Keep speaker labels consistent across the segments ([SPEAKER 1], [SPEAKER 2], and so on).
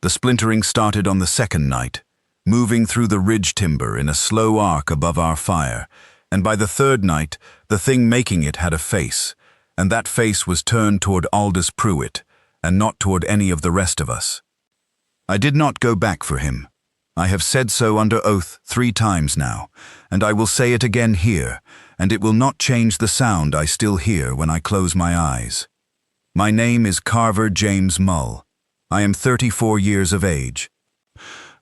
[SPEAKER 1] The splintering started on the second night, moving through the ridge timber in a slow arc above our fire, and by the third night, the thing making it had a face, and that face was turned toward Aldous Pruitt, and not toward any of the rest of us. I did not go back for him. I have said so under oath 3 times now, and I will say it again here, and it will not change the sound I still hear when I close my eyes. My name is Carver James Mull. I am 34 years of age.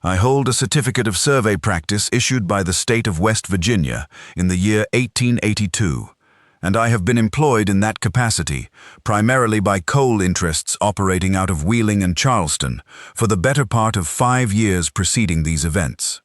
[SPEAKER 1] I hold a certificate of survey practice issued by the state of West Virginia in the year 1882, and I have been employed in that capacity, primarily by coal interests operating out of Wheeling and Charleston, for the better part of 5 years preceding these events.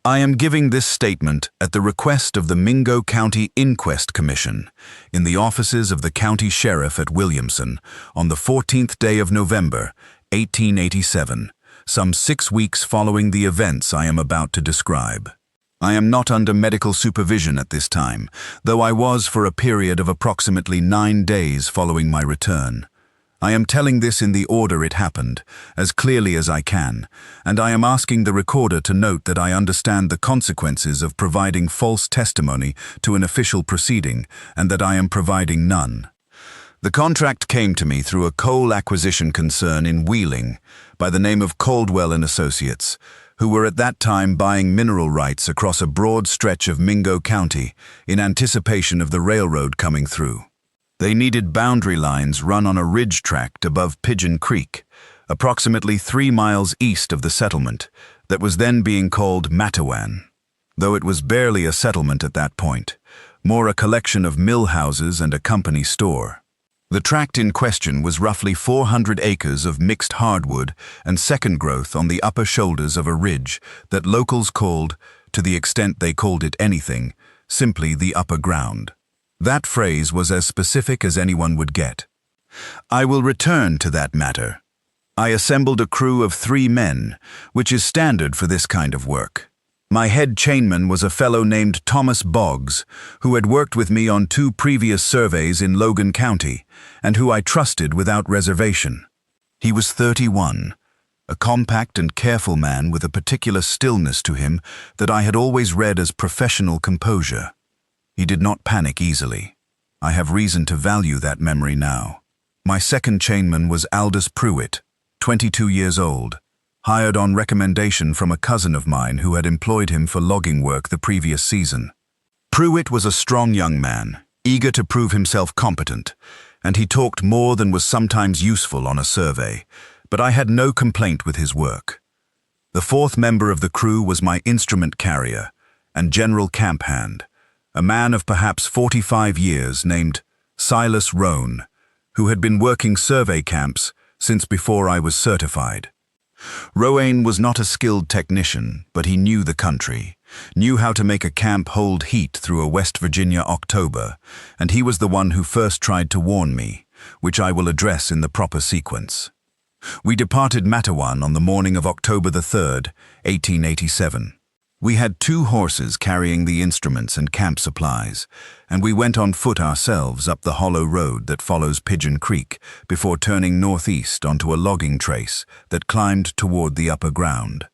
[SPEAKER 1] I am giving this statement at the request of the Mingo County Inquest Commission in the offices of the county sheriff at Williamson on the 14th day of November, 1887, some 6 weeks following the events I am about to describe. I am not under medical supervision at this time, though I was for a period of approximately 9 days following my return. I am telling this in the order it happened, as clearly as I can, and I am asking the recorder to note that I understand the consequences of providing false testimony to an official proceeding, and that I am providing none. The contract came to me through a coal acquisition concern in Wheeling by the name of Caldwell and Associates, who were at that time buying mineral rights across a broad stretch of Mingo County in anticipation of the railroad coming through. They needed boundary lines run on a ridge tract above Pigeon Creek, approximately 3 miles east of the settlement, that was then being called Matawan, though it was barely a settlement at that point, more a collection of mill houses and a company store. The tract in question was roughly 400 acres of mixed hardwood and second growth on the upper shoulders of a ridge that locals called, to the extent they called it anything, simply the upper ground. That phrase was as specific as anyone would get. I will return to that matter. I assembled a crew of 3 men, which is standard for this kind of work. My head chainman was a fellow named Thomas Boggs, who had worked with me on 2 previous surveys in Logan County, and who I trusted without reservation. He was 31, a compact and careful man with a particular stillness to him that I had always read as professional composure. He did not panic easily. I have reason to value that memory now. My second chainman was Aldous Pruitt, 22 years old, hired on recommendation from a cousin of mine who had employed him for logging work the previous season. Pruitt was a strong young man, eager to prove himself competent, and he talked more than was sometimes useful on a survey, but I had no complaint with his work. The 4th member of the crew was my instrument carrier and general camp hand, a man of perhaps 45 years named Silas Roan, who had been working survey camps since before I was certified. Rowan was not a skilled technician, but he knew the country, knew how to make a camp hold heat through a West Virginia October, and he was the one who first tried to warn me, which I will address in the proper sequence. We departed Matawan on the morning of October the 3rd, 1887. We had 2 horses carrying the instruments and camp supplies, and we went on foot ourselves up the hollow road that follows Pigeon Creek before turning northeast onto a logging trace that climbed toward the upper ground.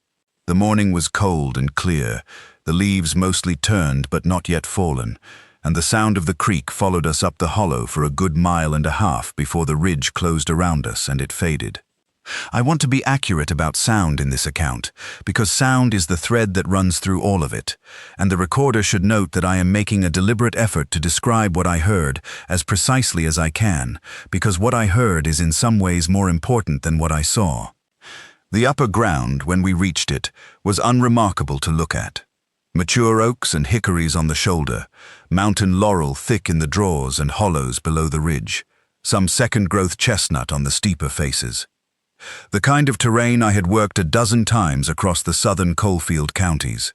[SPEAKER 1] The morning was cold and clear, the leaves mostly turned but not yet fallen, and the sound of the creek followed us up the hollow for a good 1.5 miles before the ridge closed around us and it faded. I want to be accurate about sound in this account, because sound is the thread that runs through all of it, and the recorder should note that I am making a deliberate effort to describe what I heard as precisely as I can, because what I heard is in some ways more important than what I saw. The upper ground, when we reached it, was unremarkable to look at. Mature oaks and hickories on the shoulder, mountain laurel thick in the draws and hollows below the ridge, some second-growth chestnut on the steeper faces. The kind of terrain I had worked a dozen times across the southern coalfield counties.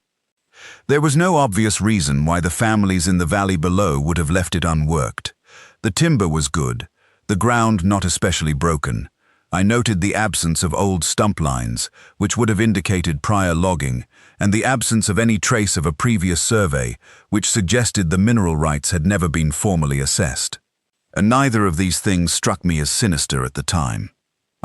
[SPEAKER 1] There was no obvious reason why the families in the valley below would have left it unworked. The timber was good, the ground not especially broken. I noted the absence of old stump lines, which would have indicated prior logging, and the absence of any trace of a previous survey, which suggested the mineral rights had never been formally assessed. And neither of these things struck me as sinister at the time.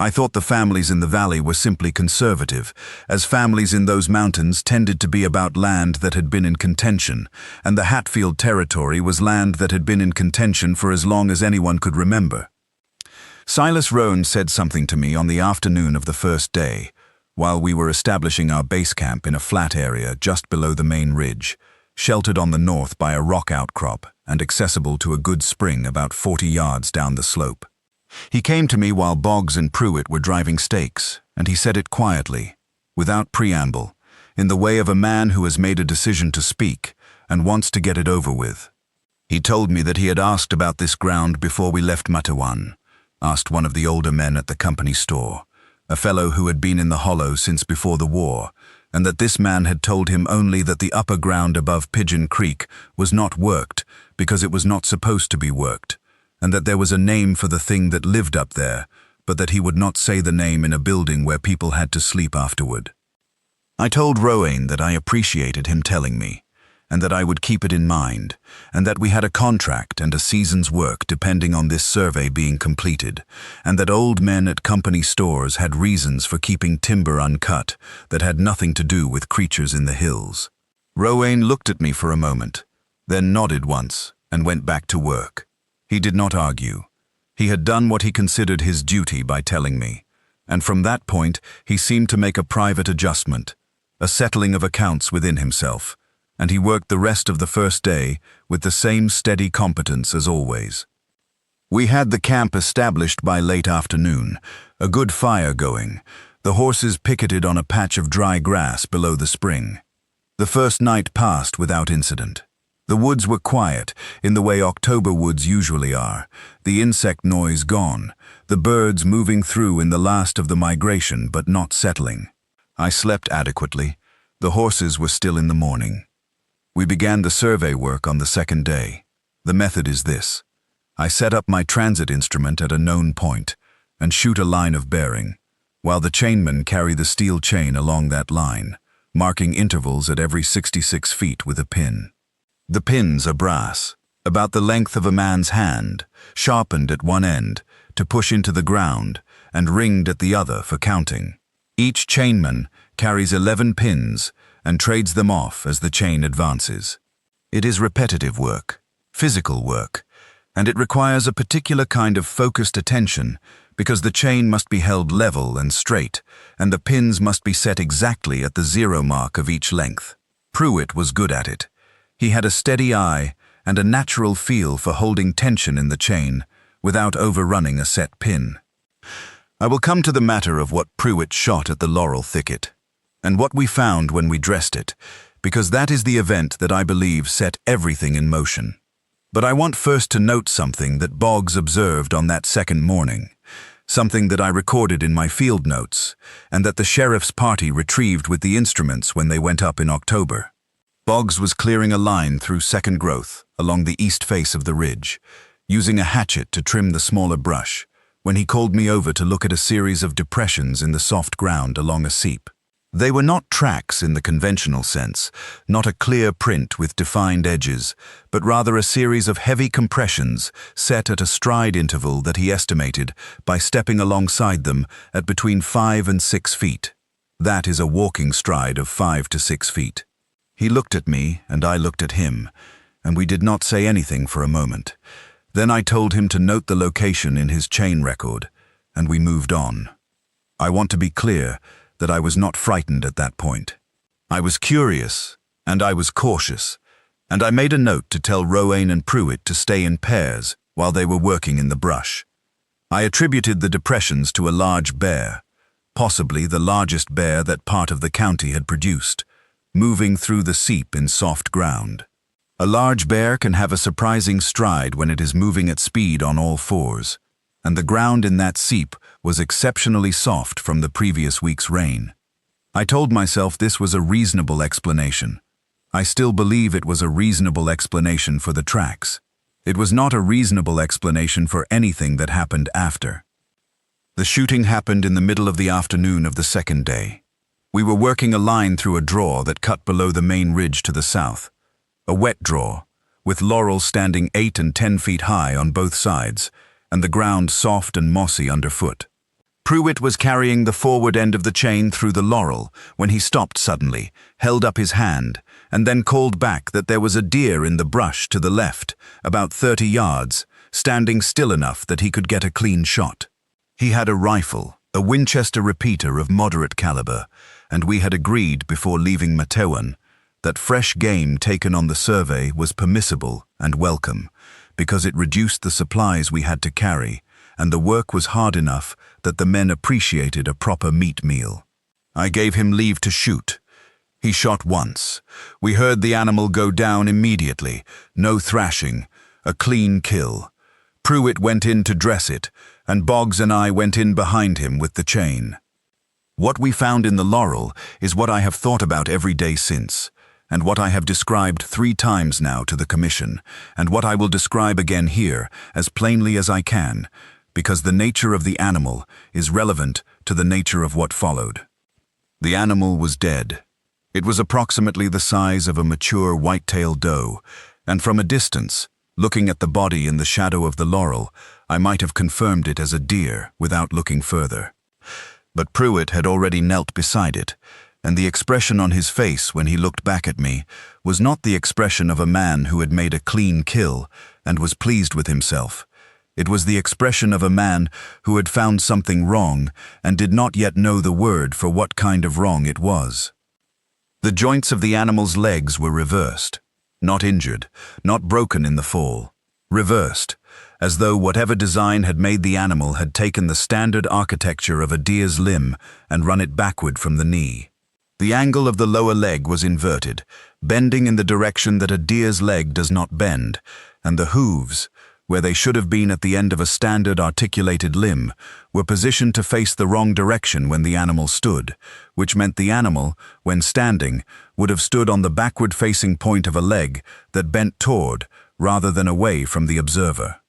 [SPEAKER 1] I thought the families in the valley were simply conservative, as families in those mountains tended to be about land that had been in contention, and the Hatfield territory was land that had been in contention for as long as anyone could remember. Silas Roan said something to me on the afternoon of the first day, while we were establishing our base camp in a flat area just below the main ridge, sheltered on the north by a rock outcrop and accessible to a good spring about 40 yards down the slope. He came to me while Boggs and Pruitt were driving stakes, and he said it quietly, without preamble, in the way of a man who has made a decision to speak and wants to get it over with. He told me that he had asked about this ground before we left Matawan, asked one of the older men at the company store, a fellow who had been in the hollow since before the war, and that this man had told him only that the upper ground above Pigeon Creek was not worked because it was not supposed to be worked, and that there was a name for the thing that lived up there, but that he would not say the name in a building where people had to sleep afterward. I told Rowan that I appreciated him telling me, and that I would keep it in mind, and that we had a contract and a season's work depending on this survey being completed, and that old men at company stores had reasons for keeping timber uncut that had nothing to do with creatures in the hills. Rowan looked at me for a moment, then nodded once and went back to work. He did not argue. He had done what he considered his duty by telling me, and from that point he seemed to make a private adjustment, a settling of accounts within himself, and he worked the rest of the first day with the same steady competence as always. We had the camp established by late afternoon, a good fire going, the horses picketed on a patch of dry grass below the spring. The first night passed without incident. The woods were quiet, in the way October woods usually are, the insect noise gone, the birds moving through in the last of the migration but not settling. I slept adequately. The horses were still in the morning. We began the survey work on the second day. The method is this. I set up my transit instrument at a known point and shoot a line of bearing, while the chainmen carry the steel chain along that line, marking intervals at every 66 feet with a pin. The pins are brass, about the length of a man's hand, sharpened at one end to push into the ground and ringed at the other for counting. Each chainman carries 11 pins and trades them off as the chain advances. It is repetitive work, physical work, and it requires a particular kind of focused attention because the chain must be held level and straight, and the pins must be set exactly at the 0 mark of each length. Pruitt was good at it. He had a steady eye and a natural feel for holding tension in the chain without overrunning a set pin. I will come to the matter of what Pruitt shot at the laurel thicket, and what we found when we dressed it, because that is the event that I believe set everything in motion. But I want first to note something that Boggs observed on that second morning, something that I recorded in my field notes, and that the sheriff's party retrieved with the instruments when they went up in October. Boggs was clearing a line through second growth along the east face of the ridge, using a hatchet to trim the smaller brush, when he called me over to look at a series of depressions in the soft ground along a seep. They were not tracks in the conventional sense, not a clear print with defined edges, but rather a series of heavy compressions set at a stride interval that he estimated by stepping alongside them at between 5 and 6 feet. That is a walking stride of 5 to 6 feet. He looked at me, and I looked at him, and we did not say anything for a moment. Then I told him to note the location in his chain record, and we moved on. I want to be clear that I was not frightened at that point. I was curious, and I was cautious, and I made a note to tell Rowan and Pruitt to stay in pairs while they were working in the brush. I attributed the depressions to a large bear, possibly the largest bear that part of the county had produced, moving through the seep in soft ground. A large bear can have a surprising stride when it is moving at speed on all fours, and the ground in that seep was exceptionally soft from the previous week's rain. I told myself this was a reasonable explanation. I still believe it was a reasonable explanation for the tracks. It was not a reasonable explanation for anything that happened after. The shooting happened in the middle of the afternoon of the second day. We were working a line through a draw that cut below the main ridge to the south. A wet draw, with laurels standing 8 and 10 feet high on both sides, and the ground soft and mossy underfoot. Pruitt was carrying the forward end of the chain through the laurel when he stopped suddenly, held up his hand, and then called back that there was a deer in the brush to the left, about 30 yards, standing still enough that he could get a clean shot. He had a rifle, a Winchester repeater of moderate caliber, and we had agreed before leaving Matewan that fresh game taken on the survey was permissible and welcome, because it reduced the supplies we had to carry, and the work was hard enough that the men appreciated a proper meat meal. I gave him leave to shoot. He shot once. We heard the animal go down immediately, no thrashing, a clean kill. Pruitt went in to dress it, and Boggs and I went in behind him with the chain. What we found in the laurel is what I have thought about every day since, and what I have described 3 times now to the Commission, and what I will describe again here as plainly as I can, because the nature of the animal is relevant to the nature of what followed. The animal was dead. It was approximately the size of a mature white-tailed doe, and from a distance, looking at the body in the shadow of the laurel, I might have confirmed it as a deer without looking further. But Pruitt had already knelt beside it, and the expression on his face when he looked back at me was not the expression of a man who had made a clean kill and was pleased with himself. It was the expression of a man who had found something wrong and did not yet know the word for what kind of wrong it was. The joints of the animal's legs were reversed, not injured, not broken in the fall, reversed, as though whatever design had made the animal had taken the standard architecture of a deer's limb and run it backward from the knee. The angle of the lower leg was inverted, bending in the direction that a deer's leg does not bend, and the hooves, where they should have been at the end of a standard articulated limb, were positioned to face the wrong direction when the animal stood, which meant the animal, when standing, would have stood on the backward-facing point of a leg that bent toward, rather than away from the observer.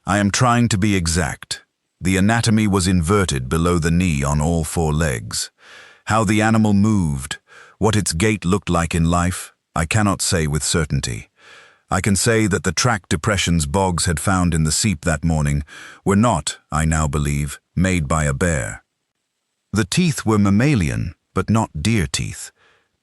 [SPEAKER 1] I am trying to be exact. The anatomy was inverted below the knee on all 4 legs. How the animal moved, what its gait looked like in life, I cannot say with certainty. I can say that the track depressions Boggs had found in the seep that morning were not, I now believe, made by a bear. The teeth were mammalian, but not deer teeth.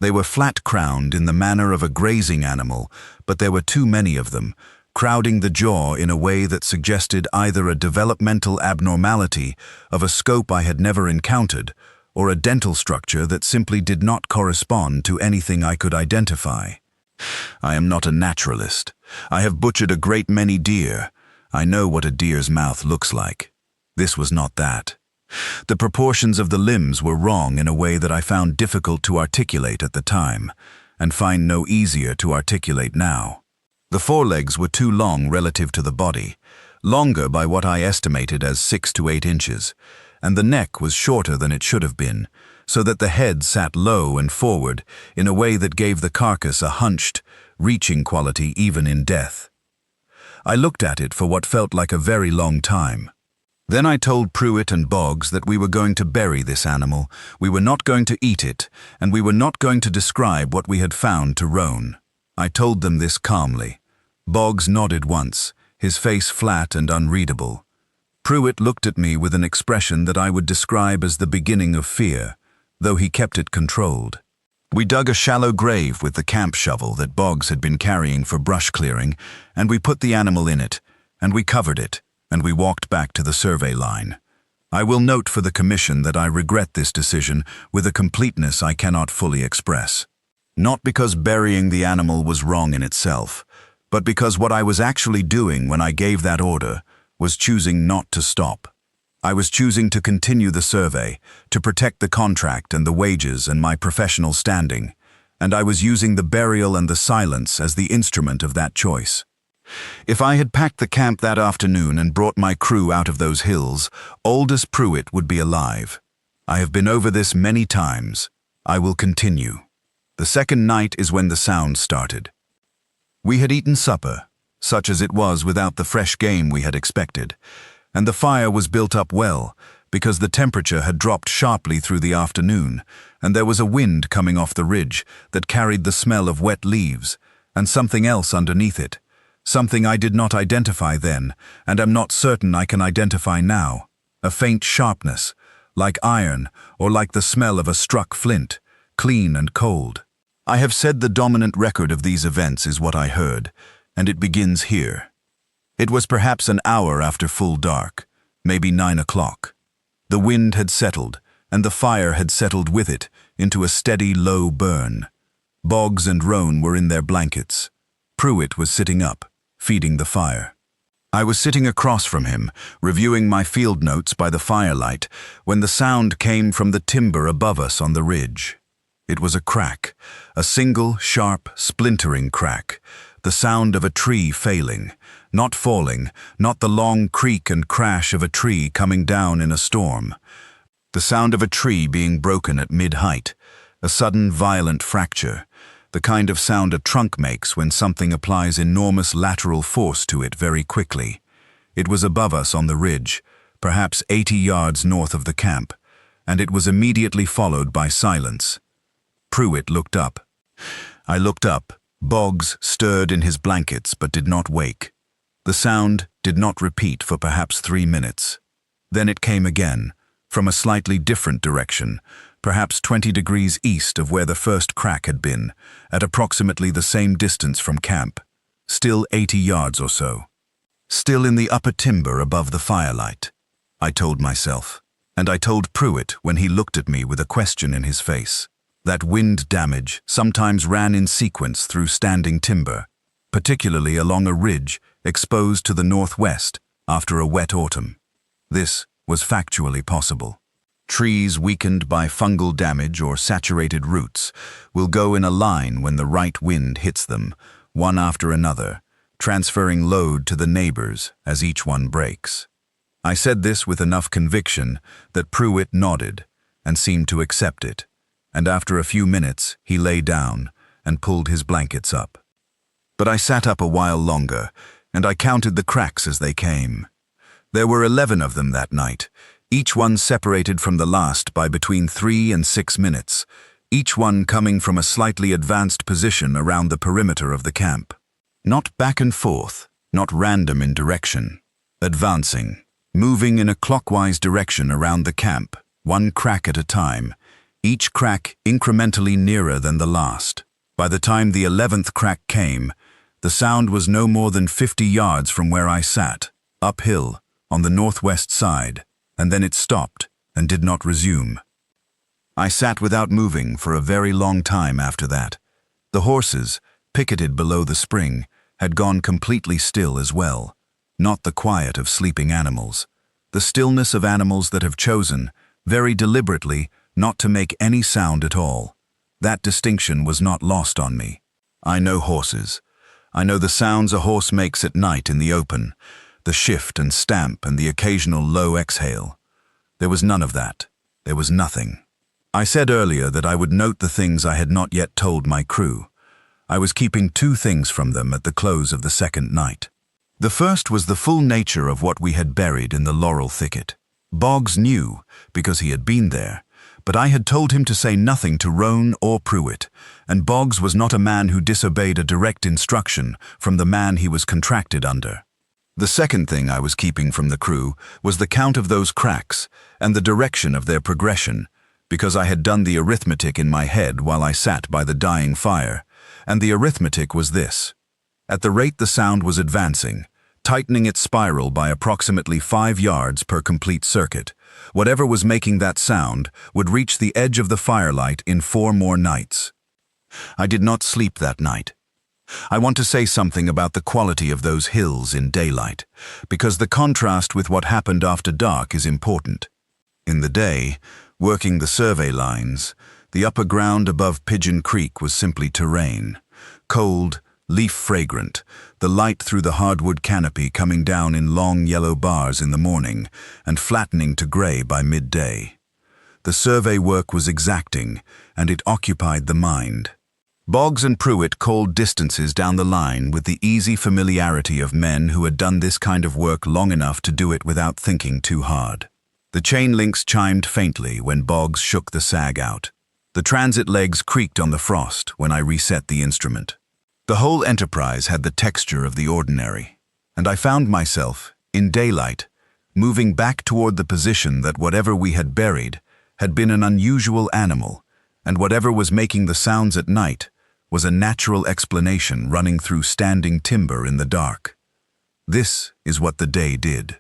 [SPEAKER 1] They were flat-crowned in the manner of a grazing animal, but there were too many of them, crowding the jaw in a way that suggested either a developmental abnormality of a scope I had never encountered, or a dental structure that simply did not correspond to anything I could identify. I am not a naturalist. I have butchered a great many deer. I know what a deer's mouth looks like. This was not that. The proportions of the limbs were wrong in a way that I found difficult to articulate at the time, and find no easier to articulate now. The forelegs were too long relative to the body, longer by what I estimated as 6 to 8 inches, and the neck was shorter than it should have been, so that the head sat low and forward in a way that gave the carcass a hunched, reaching quality even in death. I looked at it for what felt like a very long time. Then I told Pruitt and Boggs that we were going to bury this animal, we were not going to eat it, and we were not going to describe what we had found to Roan. I told them this calmly. Boggs nodded once, his face flat and unreadable. Pruitt looked at me with an expression that I would describe as the beginning of fear, though he kept it controlled. We dug a shallow grave with the camp shovel that Boggs had been carrying for brush clearing, and we put the animal in it, and we covered it, and we walked back to the survey line. I will note for the Commission that I regret this decision with a completeness I cannot fully express. Not because burying the animal was wrong in itself, but because what I was actually doing when I gave that order was choosing not to stop. I was choosing to continue the survey, to protect the contract and the wages and my professional standing, and I was using the burial and the silence as the instrument of that choice. If I had packed the camp that afternoon and brought my crew out of those hills, Aldous Pruitt would be alive. I have been over this many times. I will continue. The second night is when the sound started. We had eaten supper, such as it was without the fresh game we had expected, and the fire was built up well, because the temperature had dropped sharply through the afternoon, and there was a wind coming off the ridge that carried the smell of wet leaves, and something else underneath it, something I did not identify then, and am not certain I can identify now. a faint sharpness, like iron or like the smell of a struck flint, clean and cold. I have said the dominant record of these events is what I heard, and it begins here. It was perhaps an hour after full dark, maybe 9 o'clock. The wind had settled, and the fire had settled with it into a steady, low burn. Boggs and Roan were in their blankets. Pruitt was sitting up, feeding the fire. I was sitting across from him, reviewing my field notes by the firelight, when the sound came from the timber above us on the ridge. It was a crack, a single, sharp, splintering crack, the sound of a tree failing, not falling, not the long creak and crash of a tree coming down in a storm. The sound of a tree being broken at mid-height, a sudden violent fracture, the kind of sound a trunk makes when something applies enormous lateral force to it very quickly. It was above us on the ridge, perhaps 80 yards north of the camp, and it was immediately followed by silence. Pruitt looked up. I looked up. Boggs stirred in his blankets but did not wake. The sound did not repeat for perhaps 3 minutes. Then it came again, from a slightly different direction, perhaps 20 degrees east of where the first crack had been, at approximately the same distance from camp, still 80 yards or so. Still in the upper timber above the firelight, I told myself, and I told Pruitt when he looked at me with a question in his face. That wind damage sometimes ran in sequence through standing timber, particularly along a ridge exposed to the northwest after a wet autumn. This was factually possible. Trees weakened by fungal damage or saturated roots will go in a line when the right wind hits them, one after another, transferring load to the neighbors as each one breaks. I said this with enough conviction that Pruitt nodded and seemed to accept it, and after a few minutes he lay down and pulled his blankets up. But I sat up a while longer, and I counted the cracks as they came. There were 11 of them that night, each one separated from the last by between 3 and 6 minutes, each one coming from a slightly advanced position around the perimeter of the camp. Not back and forth, not random in direction. Advancing, moving in a clockwise direction around the camp, one crack at a time, each crack incrementally nearer than the last. By the time the 11th crack came, the sound was no more than 50 yards from where I sat, uphill, on the northwest side, and then it stopped and did not resume. I sat without moving for a very long time after that. The horses, picketed below the spring, had gone completely still as well, not the quiet of sleeping animals, the stillness of animals that have chosen, very deliberately, not to make any sound at all. That distinction was not lost on me. I know horses. I know the sounds a horse makes at night in the open, the shift and stamp and the occasional low exhale. There was none of that. There was nothing. I said earlier that I would note the things I had not yet told my crew. I was keeping 2 things from them at the close of the second night. The first was the full nature of what we had buried in the laurel thicket. Boggs knew, because he had been there, but I had told him to say nothing to Roan or Pruitt, and Boggs was not a man who disobeyed a direct instruction from the man he was contracted under. The second thing I was keeping from the crew was the count of those cracks and the direction of their progression, because I had done the arithmetic in my head while I sat by the dying fire, and the arithmetic was this. At the rate the sound was advancing, tightening its spiral by approximately 5 yards per complete circuit, whatever was making that sound would reach the edge of the firelight in 4 more nights. I did not sleep that night. I want to say something about the quality of those hills in daylight, because the contrast with what happened after dark is important. In the day, working the survey lines, the upper ground above Pigeon Creek was simply terrain, cold, leaf-fragrant, the light through the hardwood canopy coming down in long yellow bars in the morning and flattening to gray by midday. The survey work was exacting, and it occupied the mind. Boggs and Pruitt called distances down the line with the easy familiarity of men who had done this kind of work long enough to do it without thinking too hard. The chain links chimed faintly when Boggs shook the sag out. The transit legs creaked on the frost when I reset the instrument. The whole enterprise had the texture of the ordinary, and I found myself, in daylight, moving back toward the position that whatever we had buried had been an unusual animal, and whatever was making the sounds at night was a natural explanation running through standing timber in the dark. This is what the day did.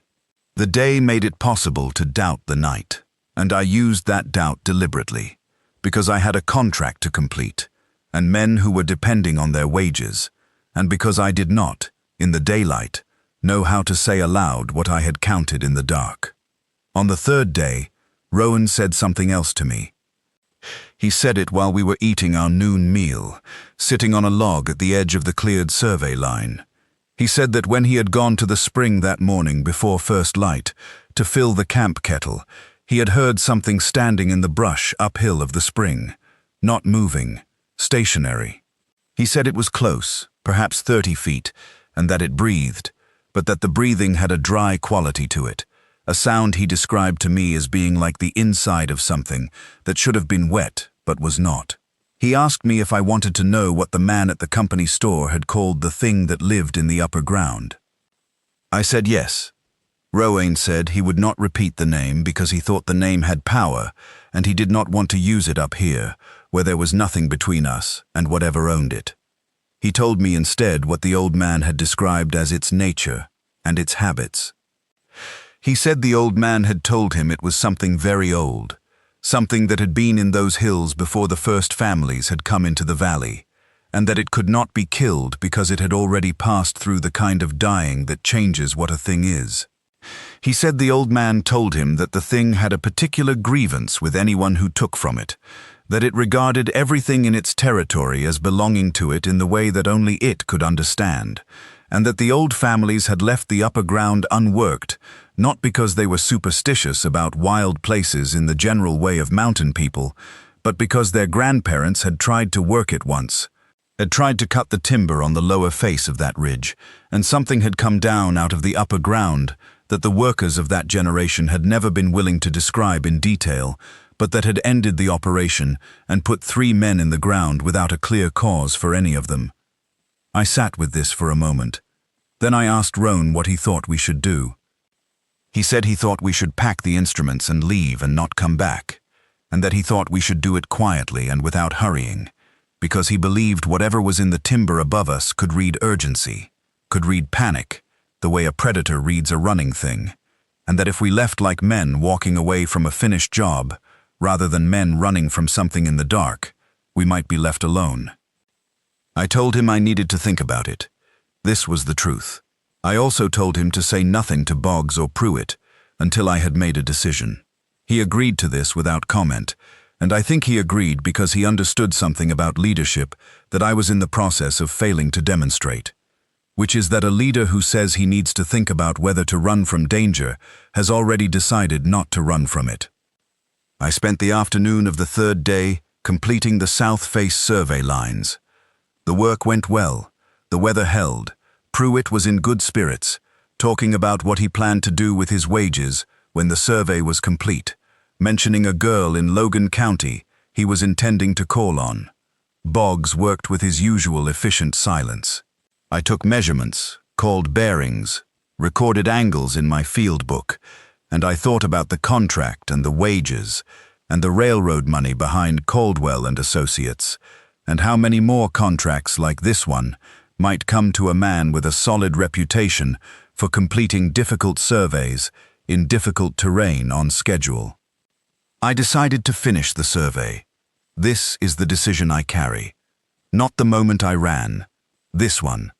[SPEAKER 1] The day made it possible to doubt the night, and I used that doubt deliberately, because I had a contract to complete, and men who were depending on their wages, and because I did not, in the daylight, know how to say aloud what I had counted in the dark. On the third day, Rowan said something else to me. He said it while we were eating our noon meal, sitting on a log at the edge of the cleared survey line. He said that when he had gone to the spring that morning before first light to fill the camp kettle, he had heard something standing in the brush uphill of the spring, not moving, stationary. He said it was close, perhaps 30 feet, and that it breathed, but that the breathing had a dry quality to it, a sound he described to me as being like the inside of something that should have been wet but was not. He asked me if I wanted to know what the man at the company store had called the thing that lived in the upper ground. I said yes. Rowan said he would not repeat the name because he thought the name had power and he did not want to use it up here, where there was nothing between us and whatever owned it. He told me instead what the old man had described as its nature and its habits. He said the old man had told him it was something very old, something that had been in those hills before the first families had come into the valley, and that it could not be killed because it had already passed through the kind of dying that changes what a thing is. He said the old man told him that the thing had a particular grievance with anyone who took from it, that it regarded everything in its territory as belonging to it in the way that only it could understand, and that the old families had left the upper ground unworked, not because they were superstitious about wild places in the general way of mountain people, but because their grandparents had tried to work it once, had tried to cut the timber on the lower face of that ridge, and something had come down out of the upper ground that the workers of that generation had never been willing to describe in detail, but that had ended the operation and put 3 men in the ground without a clear cause for any of them. I sat with this for a moment. Then I asked Rowan what he thought we should do. He said he thought we should pack the instruments and leave and not come back, and that he thought we should do it quietly and without hurrying, because he believed whatever was in the timber above us could read urgency, could read panic, the way a predator reads a running thing, and that if we left like men walking away from a finished job, rather than men running from something in the dark, we might be left alone. I told him I needed to think about it. This was the truth. I also told him to say nothing to Boggs or Pruitt until I had made a decision. He agreed to this without comment, and I think he agreed because he understood something about leadership that I was in the process of failing to demonstrate, which is that a leader who says he needs to think about whether to run from danger has already decided not to run from it. I spent the afternoon of the third day completing the south face survey lines. The work went well, the weather held. Pruitt was in good spirits, talking about what he planned to do with his wages when the survey was complete, mentioning a girl in Logan County he was intending to call on. Boggs worked with his usual efficient silence. I took measurements, called bearings, recorded angles in my field book, and I thought about the contract and the wages and the railroad money behind Caldwell and Associates, and how many more contracts like this one might come to a man with a solid reputation for completing difficult surveys in difficult terrain on schedule. I decided to finish the survey. This is the decision I carry. Not the moment I ran. This one.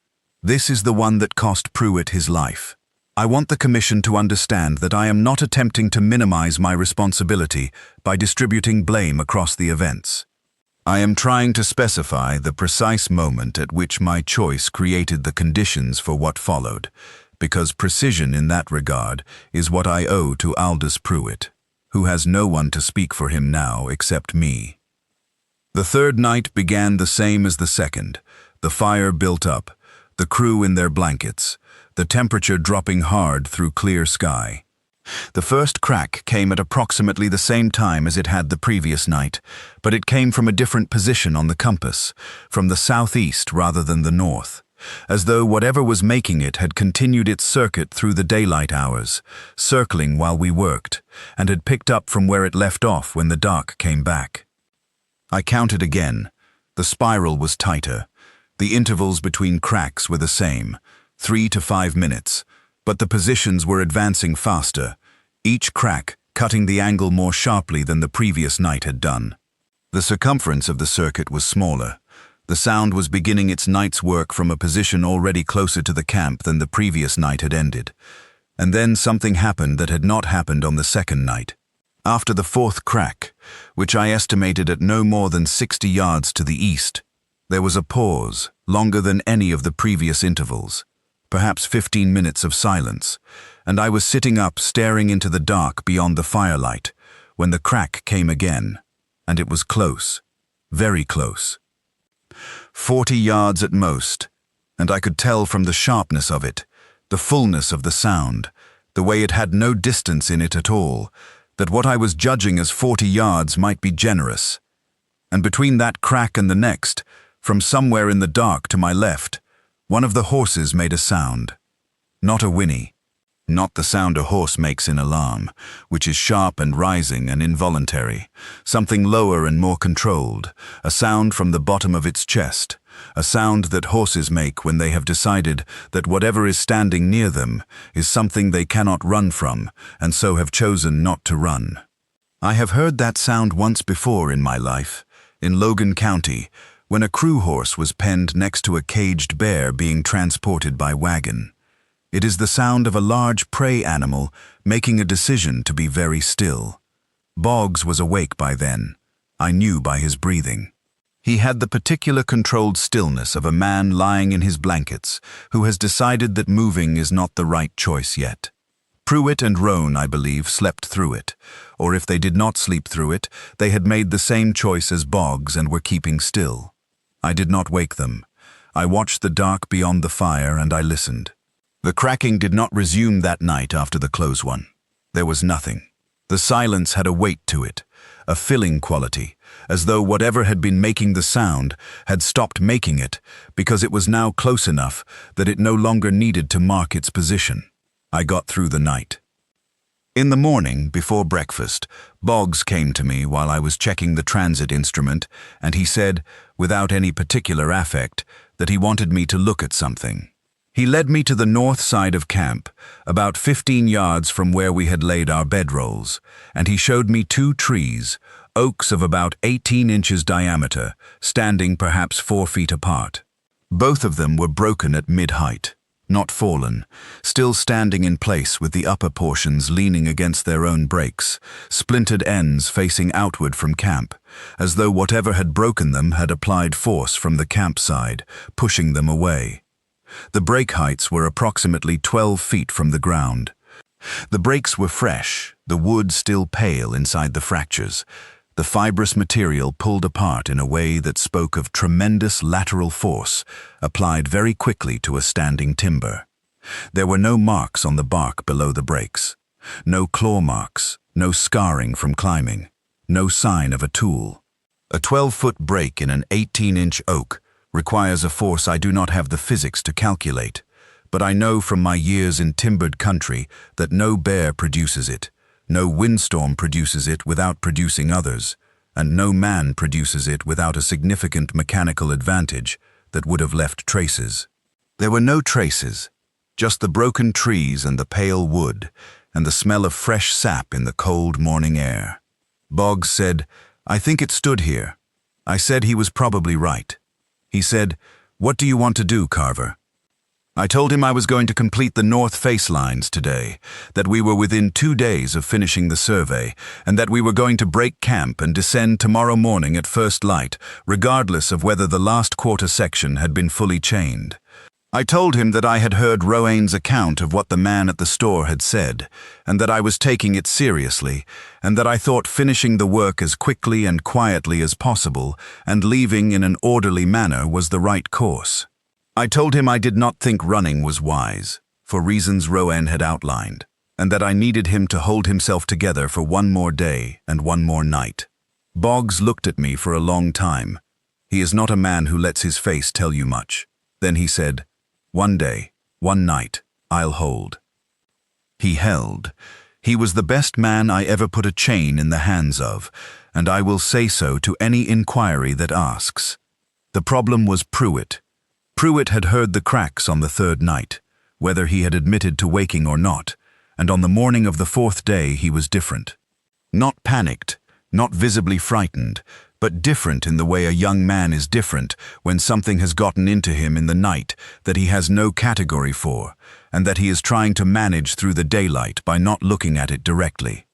[SPEAKER 1] This is the one that cost Pruitt his life. I want the Commission to understand that I am not attempting to minimize my responsibility by distributing blame across the events. I am trying to specify the precise moment at which my choice created the conditions for what followed, because precision in that regard is what I owe to Aldous Pruitt, who has no one to speak for him now except me. The third night began the same as the second. The fire built up, the crew in their blankets, the temperature dropping hard through clear sky. The first crack came at approximately the same time as it had the previous night, but it came from a different position on the compass, from the southeast rather than the north. as though whatever was making it had continued its circuit through the daylight hours, circling while we worked, and had picked up from where it left off when the dark came back. I counted again. The spiral was tighter. The intervals between cracks were the same, 3 to 5 minutes, but the positions were advancing faster, each crack cutting the angle more sharply than the previous night had done. The circumference of the circuit was smaller. The sound was beginning its night's work from a position already closer to the camp than the previous night had ended. And then something happened that had not happened on the second night. After the fourth crack, which I estimated at no more than 60 yards to the east, there was a pause, longer than any of the previous intervals, perhaps 15 minutes of silence, and I was sitting up staring into the dark beyond the firelight when the crack came again, and it was close, very close. 40 yards at most, and I could tell from the sharpness of it, the fullness of the sound, the way it had no distance in it at all, that what I was judging as 40 yards might be generous. And between that crack and the next, from somewhere in the dark to my left, one of the horses made a sound. Not a whinny. Not the sound a horse makes in alarm, which is sharp and rising and involuntary. Something lower and more controlled, a sound from the bottom of its chest, a sound that horses make when they have decided that whatever is standing near them is something they cannot run from, and so have chosen not to run. I have heard that sound once before in my life, in Logan County, when a crew horse was penned next to a caged bear being transported by wagon. It is the sound of a large prey animal making a decision to be very still. Boggs was awake by then. I knew by his breathing. He had the particular controlled stillness of a man lying in his blankets who has decided that moving is not the right choice yet. Pruitt and Roan, I believe, slept through it, or if they did not sleep through it, they had made the same choice as Boggs and were keeping still. I did not wake them. I watched the dark beyond the fire and I listened. The cracking did not resume that night after the close one. There was nothing. The silence had a weight to it, a filling quality, as though whatever had been making the sound had stopped making it because it was now close enough that it no longer needed to mark its position. I got through the night. In the morning, before breakfast, Boggs came to me while I was checking the transit instrument, and he said, without any particular affect, that he wanted me to look at something. He led me to the north side of camp, about 15 yards from where we had laid our bedrolls, and he showed me 2 trees, oaks of about 18 inches diameter, standing perhaps 4 feet apart. Both of them were broken at mid-height, not fallen, still standing in place with the upper portions leaning against their own breaks, splintered ends facing outward from camp, as though whatever had broken them had applied force from the campside, pushing them away. The break heights were approximately 12 feet from the ground. The breaks were fresh, the wood still pale inside the fractures, the fibrous material pulled apart in a way that spoke of tremendous lateral force applied very quickly to a standing timber. There were no marks on the bark below the breaks, no claw marks, no scarring from climbing, no sign of a tool. A 12-foot break in an 18-inch oak requires a force I do not have the physics to calculate, but I know from my years in timbered country that no bear produces it, no windstorm produces it without producing others, and no man produces it without a significant mechanical advantage that would have left traces. There were no traces, just the broken trees and the pale wood, and the smell of fresh sap in the cold morning air. Boggs said, "I think it stood here." I said he was probably right. He said, "What do you want to do, Carver?" I told him I was going to complete the north face lines today, that we were within 2 days of finishing the survey, and that we were going to break camp and descend tomorrow morning at first light, regardless of whether the last quarter section had been fully chained. I told him that I had heard Roane's account of what the man at the store had said, and that I was taking it seriously, and that I thought finishing the work as quickly and quietly as possible and leaving in an orderly manner was the right course. I told him I did not think running was wise, for reasons Roane had outlined, and that I needed him to hold himself together for 1 more day and 1 more night. Boggs looked at me for a long time. He is not a man who lets his face tell you much. Then he said, One day, one night, I'll hold. He held. He was the best man I ever put a chain in the hands of, and I will say so to any inquiry that asks. The problem was Pruitt. Pruitt had heard the cracks on the third night, whether he had admitted to waking or not, and on the morning of the fourth day he was different. Not panicked, not visibly frightened, but different in the way a young man is different when something has gotten into him in the night that he has no category for, and that he is trying to manage through the daylight by not looking at it directly.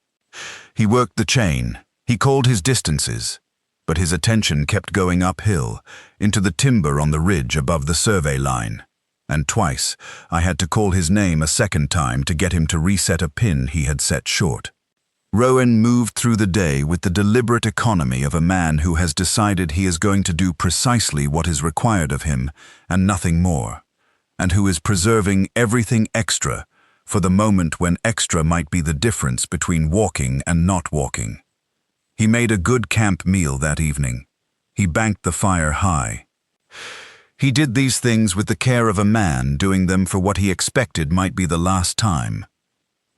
[SPEAKER 1] He worked the chain, he called his distances, but his attention kept going uphill, into the timber on the ridge above the survey line, and twice I had to call his name a second time to get him to reset a pin he had set short. Rowan moved through the day with the deliberate economy of a man who has decided he is going to do precisely what is required of him and nothing more, and who is preserving everything extra for the moment when extra might be the difference between walking and not walking. He made a good camp meal that evening. He banked the fire high. He did these things with the care of a man doing them for what he expected might be the last time.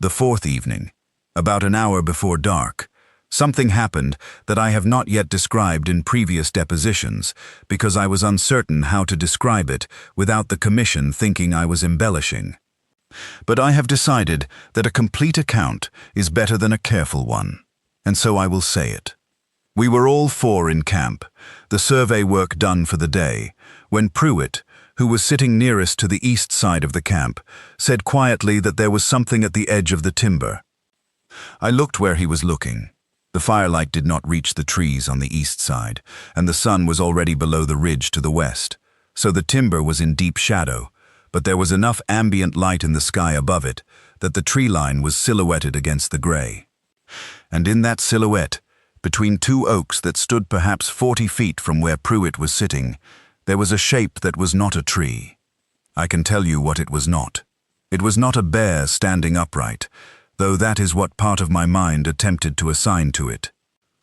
[SPEAKER 1] The fourth evening, about an hour before dark, something happened that I have not yet described in previous depositions because I was uncertain how to describe it without the commission thinking I was embellishing. But I have decided that a complete account is better than a careful one, and so I will say it. We were all four in camp, the survey work done for the day, when Pruitt, who was sitting nearest to the east side of the camp, said quietly that there was something at the edge of the timber. I looked where he was looking. The firelight did not reach the trees on the east side, and the sun was already below the ridge to the west, so the timber was in deep shadow, but there was enough ambient light in the sky above it that the tree line was silhouetted against the gray. And in that silhouette, between two oaks that stood perhaps 40 feet from where Pruitt was sitting, there was a shape that was not a tree. I can tell you what it was not. It was not a bear standing upright, though that is what part of my mind attempted to assign to it.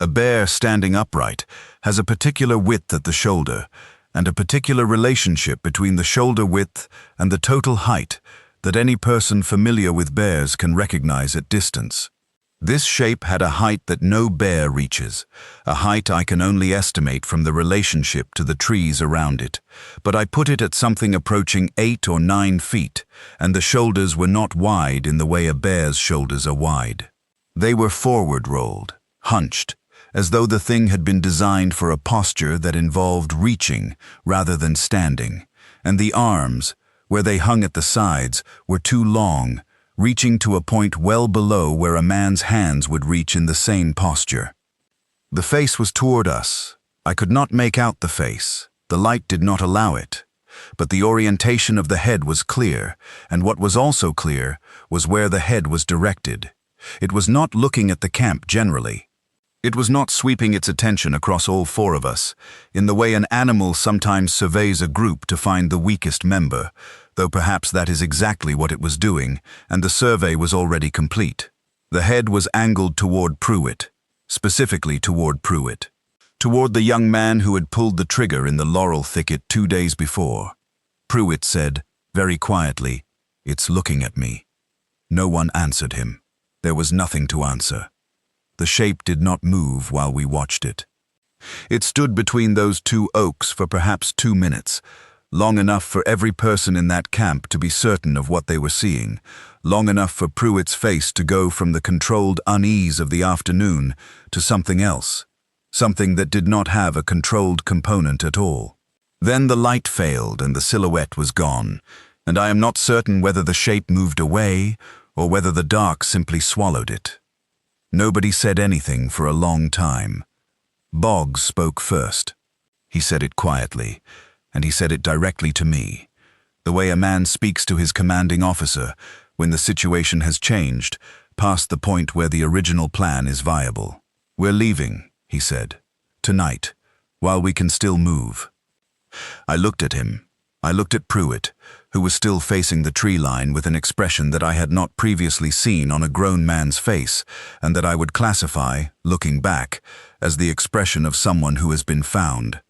[SPEAKER 1] A bear standing upright has a particular width at the shoulder, and a particular relationship between the shoulder width and the total height that any person familiar with bears can recognize at distance. This shape had a height that no bear reaches, a height I can only estimate from the relationship to the trees around it, but I put it at something approaching 8 or 9 feet, and the shoulders were not wide in the way a bear's shoulders are wide. They were forward rolled, hunched, as though the thing had been designed for a posture that involved reaching rather than standing, and the arms, where they hung at the sides, were too long, reaching to a point well below where a man's hands would reach in the same posture. The face was toward us. I could not make out the face. The light did not allow it. But the orientation of the head was clear, and what was also clear was where the head was directed. It was not looking at the camp generally. It was not sweeping its attention across all four of us, in the way an animal sometimes surveys a group to find the weakest member, though perhaps that is exactly what it was doing, and the survey was already complete. The head was angled toward Pruitt, specifically toward Pruitt, toward the young man who had pulled the trigger in the laurel thicket 2 days before. Pruitt said, very quietly, "It's looking at me." No one answered him. There was nothing to answer. The shape did not move while we watched it. It stood between those two oaks for perhaps 2 minutes, long enough for every person in that camp to be certain of what they were seeing, long enough for Pruitt's face to go from the controlled unease of the afternoon to something else, something that did not have a controlled component at all. Then the light failed and the silhouette was gone, and I am not certain whether the shape moved away or whether the dark simply swallowed it. Nobody said anything for a long time. Boggs spoke first. He said it quietly, and he said it directly to me, the way a man speaks to his commanding officer when the situation has changed, past the point where the original plan is viable. "We're leaving," he said, "tonight, while we can still move." I looked at him. I looked at Pruitt, who was still facing the tree line with an expression that I had not previously seen on a grown man's face, and that I would classify, looking back, as the expression of someone who has been found.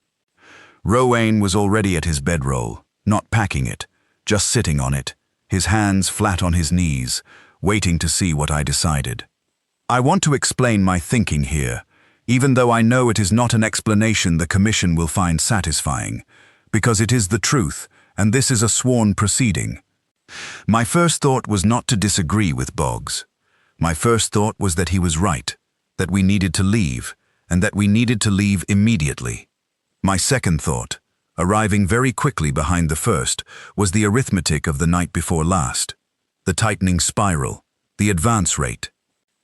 [SPEAKER 1] Rowan was already at his bedroll, not packing it, just sitting on it, his hands flat on his knees, waiting to see what I decided. I want to explain my thinking here, even though I know it is not an explanation the Commission will find satisfying, because it is the truth, and this is a sworn proceeding. My first thought was not to disagree with Boggs. My first thought was that he was right, that we needed to leave, and that we needed to leave immediately. My second thought, arriving very quickly behind the first, was the arithmetic of the night before last, the tightening spiral, the advance rate.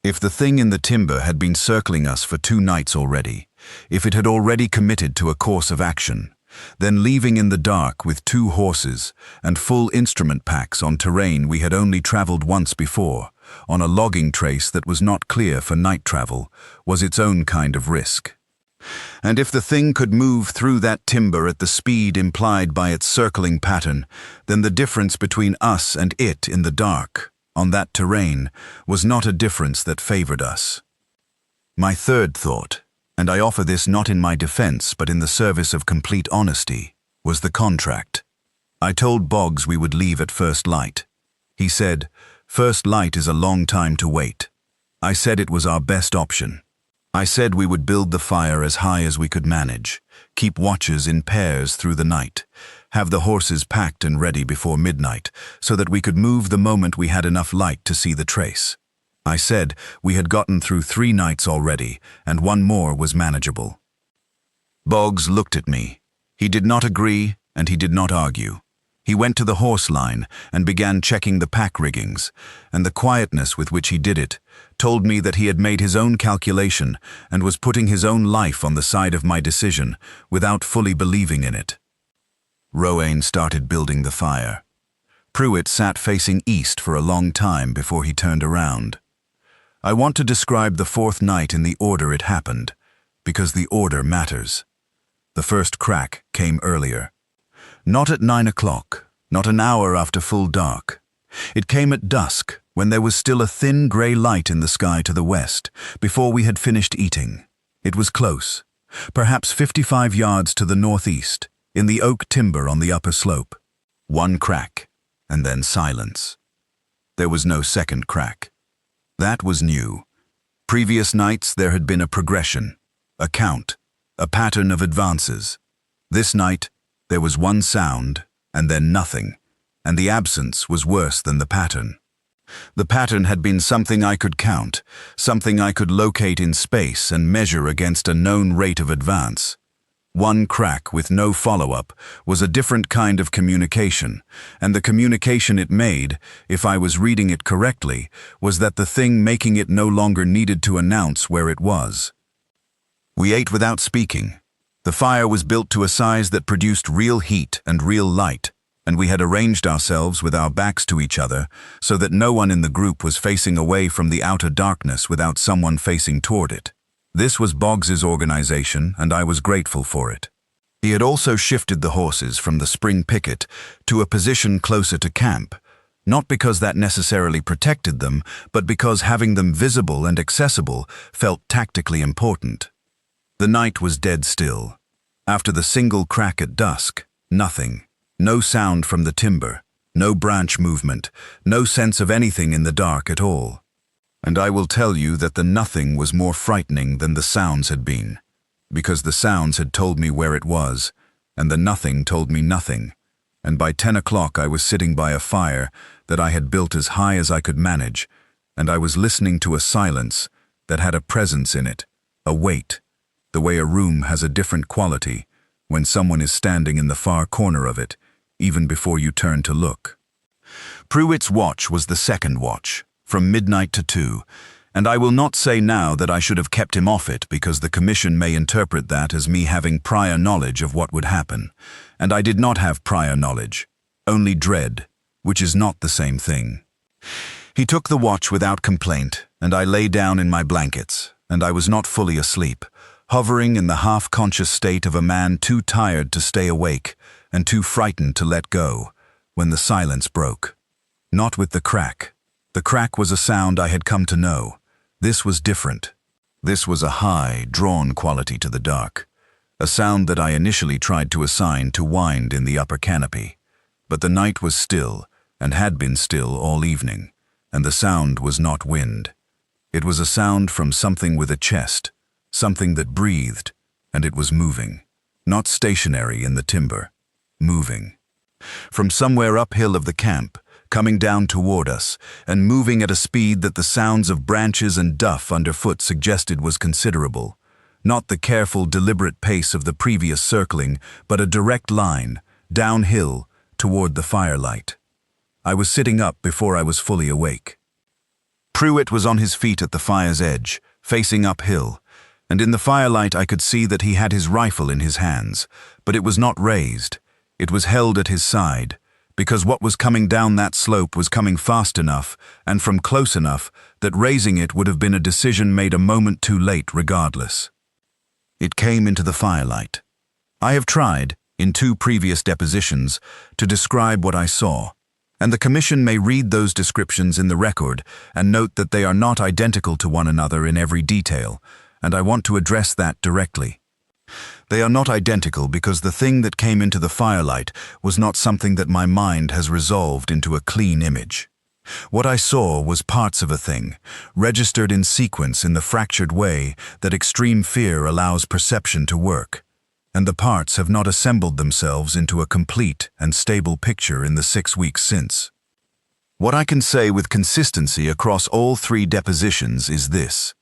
[SPEAKER 1] If the thing in the timber had been circling us for 2 nights already, if it had already committed to a course of action, then leaving in the dark with 2 horses and full instrument packs on terrain we had only traveled once before, on a logging trace that was not clear for night travel, was its own kind of risk. And if the thing could move through that timber at the speed implied by its circling pattern, then the difference between us and it in the dark, on that terrain, was not a difference that favored us. My third thought, and I offer this not in my defense but in the service of complete honesty, was the contract. I told Boggs we would leave at first light. He said, "First light is a long time to wait." I said it was our best option. I said we would build the fire as high as we could manage, keep watches in pairs through the night, have the horses packed and ready before midnight, so that we could move the moment we had enough light to see the trace. I said we had gotten through 3 nights already, and 1 more was manageable. Boggs looked at me. He did not agree, and he did not argue. He went to the horse line and began checking the pack riggings, and the quietness with which he did it told me that he had made his own calculation and was putting his own life on the side of my decision without fully believing in it. Rowan started building the fire. Pruitt sat facing east for a long time before he turned around. I want to describe the 4th night in the order it happened, because the order matters. The first crack came earlier. Not at 9 o'clock, not an hour after full dark. It came at dusk, when there was still a thin grey light in the sky to the west, before we had finished eating. It was close, perhaps 55 yards to the northeast, in the oak timber on the upper slope. 1 crack, and then silence. There was no second crack. That was new. Previous nights there had been a progression, a count, a pattern of advances. This night, there was 1 sound, and then nothing, and the absence was worse than the pattern. The pattern had been something I could count, something I could locate in space and measure against a known rate of advance. 1 crack with no follow-up was a different kind of communication, and the communication it made, if I was reading it correctly, was that the thing making it no longer needed to announce where it was. We ate without speaking. The fire was built to a size that produced real heat and real light, and we had arranged ourselves with our backs to each other so that no one in the group was facing away from the outer darkness without someone facing toward it. This was Boggs's organization, and I was grateful for it. He had also shifted the horses from the spring picket to a position closer to camp, not because that necessarily protected them, but because having them visible and accessible felt tactically important. The night was dead still. After the single crack at dusk, nothing. No sound from the timber, no branch movement, no sense of anything in the dark at all. And I will tell you that the nothing was more frightening than the sounds had been, because the sounds had told me where it was, and the nothing told me nothing. And by 10 o'clock I was sitting by a fire that I had built as high as I could manage, and I was listening to a silence that had a presence in it, a weight, the way a room has a different quality when someone is standing in the far corner of it, even before you turn to look. Pruitt's watch was the second watch, from midnight to 2, and I will not say now that I should have kept him off it because the Commission may interpret that as me having prior knowledge of what would happen, and I did not have prior knowledge, only dread, which is not the same thing. He took the watch without complaint, and I lay down in my blankets, and I was not fully asleep, hovering in the half-conscious state of a man too tired to stay awake and too frightened to let go, when the silence broke. Not with the crack. The crack was a sound I had come to know. This was different. This was a high, drawn quality to the dark, a sound that I initially tried to assign to wind in the upper canopy. But the night was still, and had been still all evening, and the sound was not wind. It was a sound from something with a chest, something that breathed, and it was moving. Not stationary in the timber, moving. From somewhere uphill of the camp, coming down toward us, and moving at a speed that the sounds of branches and duff underfoot suggested was considerable. Not the careful, deliberate pace of the previous circling, but a direct line, downhill, toward the firelight. I was sitting up before I was fully awake. Pruitt was on his feet at the fire's edge, facing uphill, and in the firelight I could see that he had his rifle in his hands, but it was not raised. It was held at his side, because what was coming down that slope was coming fast enough and from close enough that raising it would have been a decision made a moment too late regardless. It came into the firelight. I have tried, in 2 previous depositions, to describe what I saw, and the Commission may read those descriptions in the record and note that they are not identical to one another in every detail, and I want to address that directly. They are not identical because the thing that came into the firelight was not something that my mind has resolved into a clean image. What I saw was parts of a thing, registered in sequence in the fractured way that extreme fear allows perception to work, and the parts have not assembled themselves into a complete and stable picture in the 6 weeks since. What I can say with consistency across all 3 depositions is this.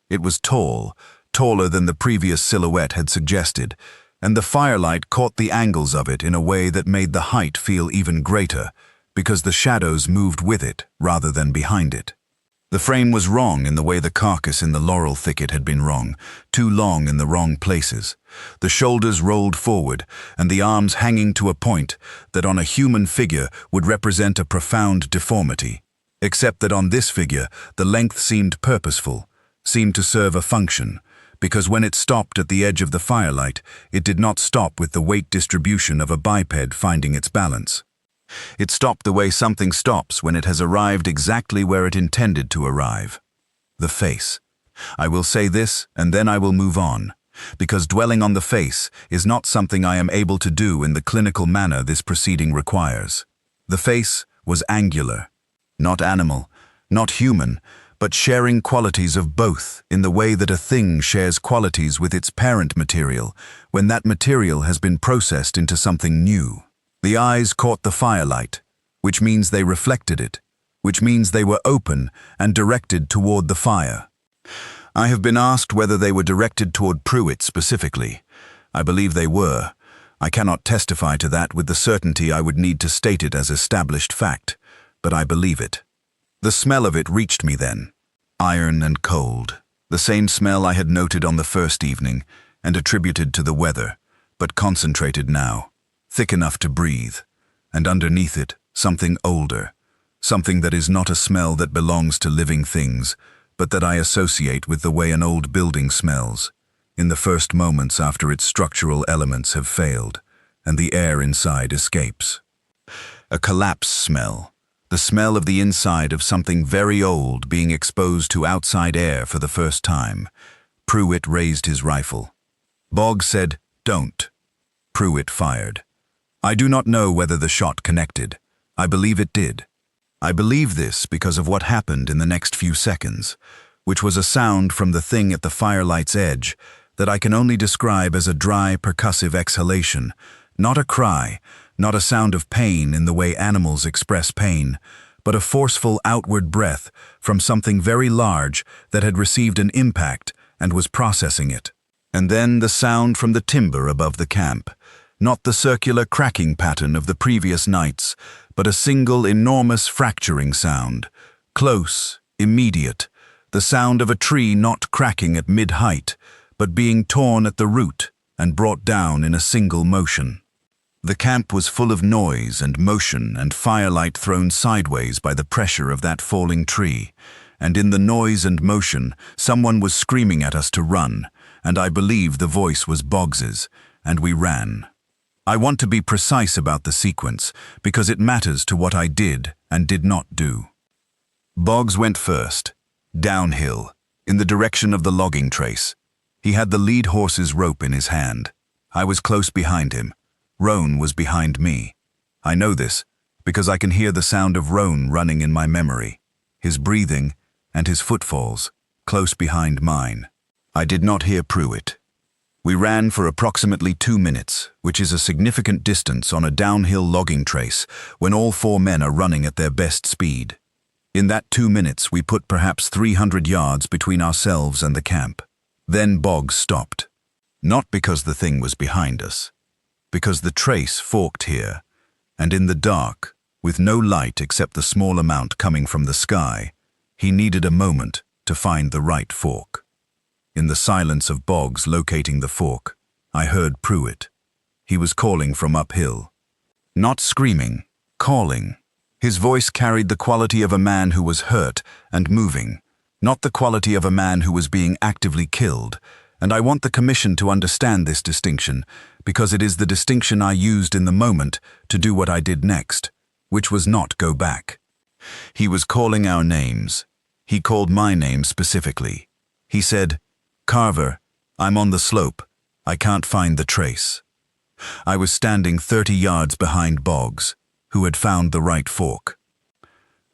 [SPEAKER 1] It was tall, taller than the previous silhouette had suggested, and the firelight caught the angles of it in a way that made the height feel even greater, because the shadows moved with it rather than behind it. The frame was wrong in the way the carcass in the laurel thicket had been wrong, too long in the wrong places. The shoulders rolled forward, and the arms hanging to a point that on a human figure would represent a profound deformity, except that on this figure the length seemed purposeful, seemed to serve a function, because when it stopped at the edge of the firelight, it did not stop with the weight distribution of a biped finding its balance. It stopped the way something stops when it has arrived exactly where it intended to arrive. The face. I will say this, and then I will move on, because dwelling on the face is not something I am able to do in the clinical manner this proceeding requires. The face was angular, not animal, not human, but sharing qualities of both in the way that a thing shares qualities with its parent material when that material has been processed into something new. The eyes caught the firelight, which means they reflected it, which means they were open and directed toward the fire. I have been asked whether they were directed toward Pruitt specifically. I believe they were. I cannot testify to that with the certainty I would need to state it as established fact, but I believe it. The smell of it reached me then, iron and cold, the same smell I had noted on the first evening and attributed to the weather, but concentrated now. Thick enough to breathe, and underneath it, something older, something that is not a smell that belongs to living things, but that I associate with the way an old building smells, in the first moments after its structural elements have failed, and the air inside escapes. A collapse smell, the smell of the inside of something very old being exposed to outside air for the first time. Pruitt raised his rifle. Boggs said, "Don't." Pruitt fired. I do not know whether the shot connected. I believe it did. I believe this because of what happened in the next few seconds, which was a sound from the thing at the firelight's edge that I can only describe as a dry, percussive exhalation, not a cry, not a sound of pain in the way animals express pain, but a forceful outward breath from something very large that had received an impact and was processing it. And then the sound from the timber above the camp. Not the circular cracking pattern of the previous nights, but a single enormous fracturing sound, close, immediate, the sound of a tree not cracking at mid-height, but being torn at the root and brought down in a single motion. The camp was full of noise and motion and firelight thrown sideways by the pressure of that falling tree, and in the noise and motion someone was screaming at us to run, and I believe the voice was Boggs's, and we ran. I want to be precise about the sequence because it matters to what I did and did not do. Boggs went first, downhill, in the direction of the logging trace. He had the lead horse's rope in his hand. I was close behind him. Roan was behind me. I know this because I can hear the sound of Roan running in my memory, his breathing and his footfalls, close behind mine. I did not hear Pruitt. We ran for approximately 2 minutes, which is a significant distance on a downhill logging trace when all 4 men are running at their best speed. In that 2 minutes, we put perhaps 300 yards between ourselves and the camp. Then Boggs stopped. Not because the thing was behind us, because the trace forked here, and in the dark, with no light except the small amount coming from the sky, he needed a moment to find the right fork. In the silence of Boggs locating the fork, I heard Pruitt. He was calling from uphill. Not screaming, calling. His voice carried the quality of a man who was hurt and moving, not the quality of a man who was being actively killed, and I want the Commission to understand this distinction, because it is the distinction I used in the moment to do what I did next, which was not go back. He was calling our names. He called my name specifically. He said, "Carver, I'm on the slope. I can't find the trace." I was standing 30 yards behind Boggs, who had found the right fork.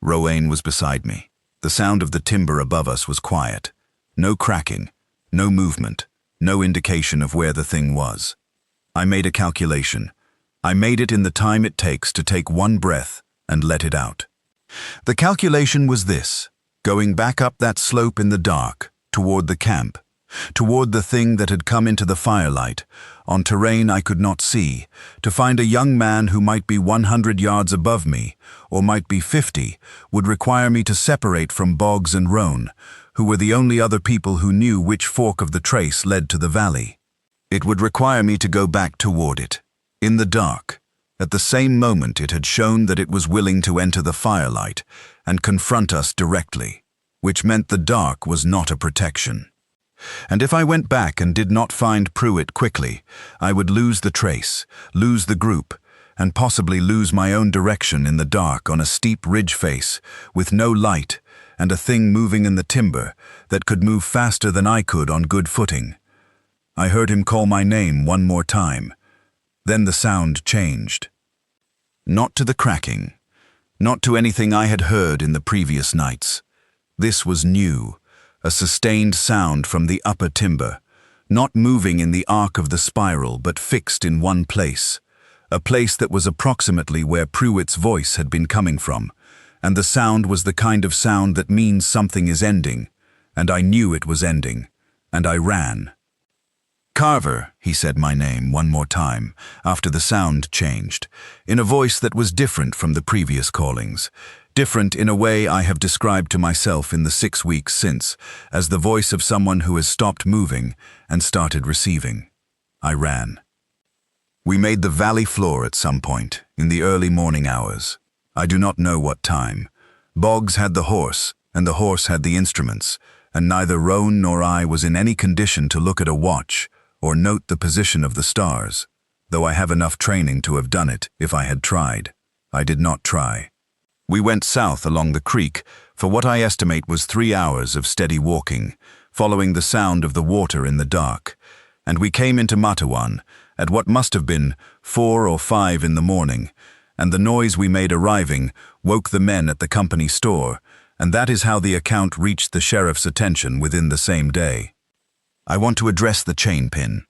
[SPEAKER 1] Rowan was beside me. The sound of the timber above us was quiet. No cracking, no movement, no indication of where the thing was. I made a calculation. I made it in the time it takes to take one breath and let it out. The calculation was this: going back up that slope in the dark, toward the camp, toward the thing that had come into the firelight, on terrain I could not see, to find a young man who might be 100 yards above me, or might be 50, would require me to separate from Boggs and Roan, who were the only other people who knew which fork of the trace led to the valley. It would require me to go back toward it, in the dark, at the same moment it had shown that it was willing to enter the firelight and confront us directly, which meant the dark was not a protection. And if I went back and did not find Pruitt quickly, I would lose the trace, lose the group, and possibly lose my own direction in the dark on a steep ridge face, with no light, and a thing moving in the timber that could move faster than I could on good footing. I heard him call my name one more time. Then the sound changed. Not to the cracking, not to anything I had heard in the previous nights. This was new. A sustained sound from the upper timber, not moving in the arc of the spiral but fixed in one place, a place that was approximately where Pruitt's voice had been coming from, and the sound was the kind of sound that means something is ending, and I knew it was ending, and I ran. "Carver," he said my name one more time, after the sound changed, in a voice that was different from the previous callings, different in a way I have described to myself in the 6 weeks since, as the voice of someone who has stopped moving and started receiving. I ran. We made the valley floor at some point, in the early morning hours. I do not know what time. Boggs had the horse, and the horse had the instruments, and neither Roan nor I was in any condition to look at a watch or note the position of the stars, though I have enough training to have done it if I had tried. I did not try. We went south along the creek for what I estimate was 3 hours of steady walking, following the sound of the water in the dark, and we came into Matawan at what must have been 4 or 5 in the morning, and the noise we made arriving woke the men at the company store, and that is how the account reached the sheriff's attention within the same day. I want to address the chain pin.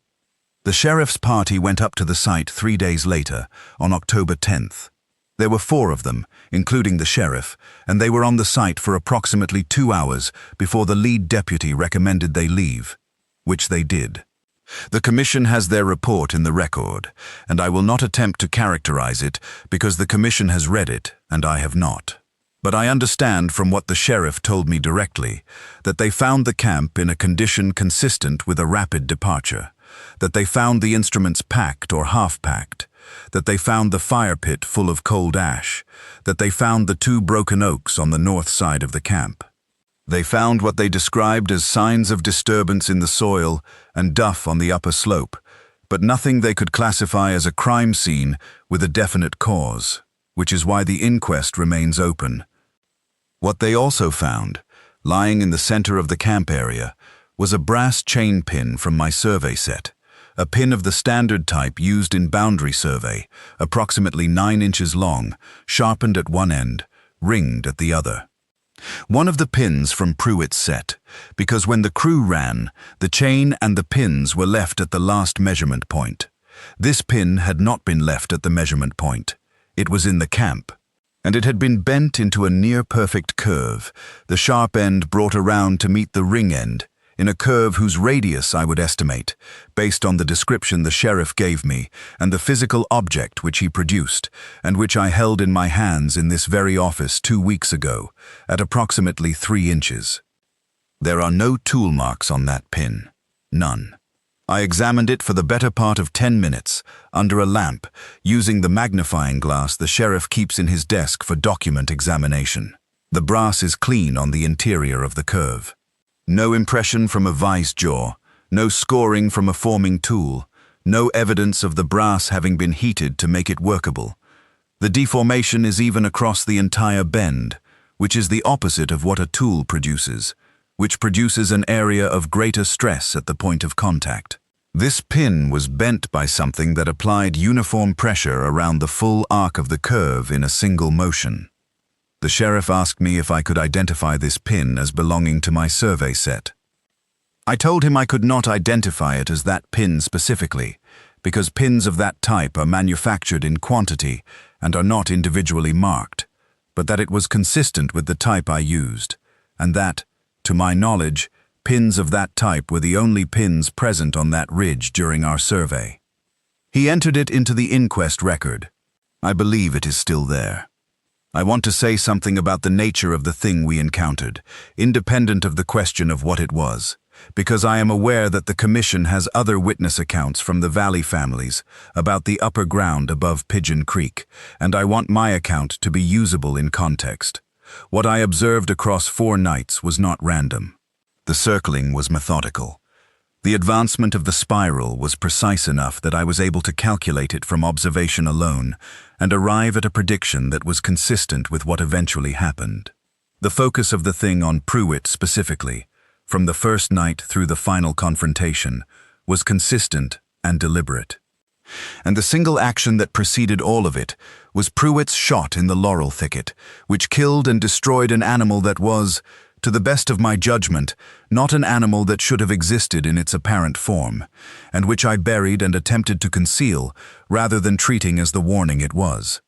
[SPEAKER 1] The sheriff's party went up to the site 3 days later, on October 10th. There were 4 of them, including the sheriff, and they were on the site for approximately 2 hours before the lead deputy recommended they leave, which they did. The Commission has their report in the record, and I will not attempt to characterize it because the Commission has read it and I have not. But I understand from what the sheriff told me directly that they found the camp in a condition consistent with a rapid departure, that they found the instruments packed or half-packed, that they found the fire pit full of cold ash, that they found the 2 broken oaks on the north side of the camp. They found what they described as signs of disturbance in the soil and duff on the upper slope, but nothing they could classify as a crime scene with a definite cause, which is why the inquest remains open. What they also found, lying in the center of the camp area, was a brass chain pin from my survey set, a pin of the standard type used in boundary survey, approximately 9 inches long, sharpened at one end, ringed at the other. One of the pins from Pruitt's set, because when the crew ran, the chain and the pins were left at the last measurement point. This pin had not been left at the measurement point. It was in the camp, and it had been bent into a near-perfect curve, the sharp end brought around to meet the ring end, in a curve whose radius I would estimate, based on the description the sheriff gave me and the physical object which he produced, and which I held in my hands in this very office 2 weeks ago, at approximately 3 inches. There are no tool marks on that pin. None. I examined it for the better part of 10 minutes, under a lamp, using the magnifying glass the sheriff keeps in his desk for document examination. The brass is clean on the interior of the curve. No impression from a vice jaw, no scoring from a forming tool, no evidence of the brass having been heated to make it workable. The deformation is even across the entire bend, which is the opposite of what a tool produces, which produces an area of greater stress at the point of contact. This pin was bent by something that applied uniform pressure around the full arc of the curve in a single motion. The sheriff asked me if I could identify this pin as belonging to my survey set. I told him I could not identify it as that pin specifically, because pins of that type are manufactured in quantity and are not individually marked, but that it was consistent with the type I used, and that, to my knowledge, pins of that type were the only pins present on that ridge during our survey. He entered it into the inquest record. I believe it is still there. I want to say something about the nature of the thing we encountered, independent of the question of what it was, because I am aware that the Commission has other witness accounts from the Valley families about the upper ground above Pigeon Creek, and I want my account to be usable in context. What I observed across 4 nights was not random. The circling was methodical. The advancement of the spiral was precise enough that I was able to calculate it from observation alone and arrive at a prediction that was consistent with what eventually happened. The focus of the thing on Pruitt specifically, from the first night through the final confrontation, was consistent and deliberate. And the single action that preceded all of it was Pruitt's shot in the laurel thicket, which killed and destroyed an animal that was, to the best of my judgment, not an animal that should have existed in its apparent form, and which I buried and attempted to conceal rather than treating as the warning it was.